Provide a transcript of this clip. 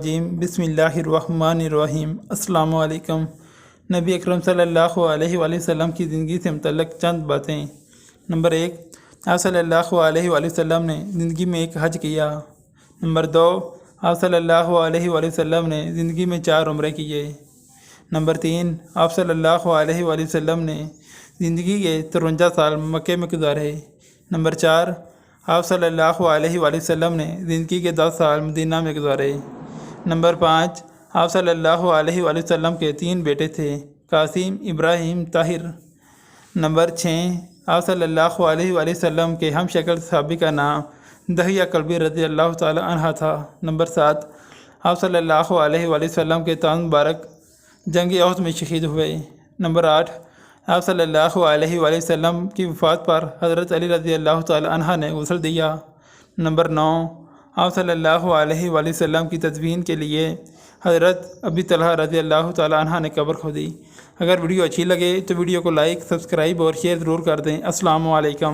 جیم بسم اللہ الرحمن الرحیم۔ السلام علیکم۔ نبی اکرم صلی اللہ علیہ وآلہ وسلم کی زندگی سے متعلق چند باتیں۔ نمبر 1، آپ صلی اللہ علیہ وآلہ وسلم نے زندگی میں ایک حج کیا۔ نمبر 2، آپ صلی اللہ علیہ وآلہ وسلم نے زندگی میں 4 عمرے کیے۔ نمبر 3، آپ صلی اللہ علیہ وآلہ وسلم نے زندگی کے 53 سال مکے میں گزارے۔ نمبر 4، آپ صلی اللہ علیہ وآلہ وسلم نے زندگی کے 10 سال مدینہ میں گزارے۔ نمبر 5، آپ صلی اللہ علیہ وآلہ وسلم کے 3 بیٹے تھے، قاسم، ابراہیم، طاہر۔ نمبر 6، آپ صلی اللہ علیہ وآلہ وسلم کے ہم شکل صحابی کا نام دحیہ کلبی رضی اللہ تعالی عنہ تھا۔ نمبر 7، آپ صلی اللہ علیہ وآلہ وسلم کے تان مبارک جنگ احد میں شہید ہوئے۔ نمبر 8، آپ صلی اللہ علیہ وآلہ وسلم کی وفات پر حضرت علی رضی اللہ تعالی عنہ نے غسل دیا۔ نمبر 9، آپ صلی اللہ علیہ وآلہ وسلم کی تدفین کے لیے حضرت ابی طلحہ رضی اللہ تعالی عنہ نے قبر کھودی۔ اگر ویڈیو اچھی لگے تو ویڈیو کو لائک، سبسکرائب اور شیئر ضرور کر دیں۔ السلام علیکم۔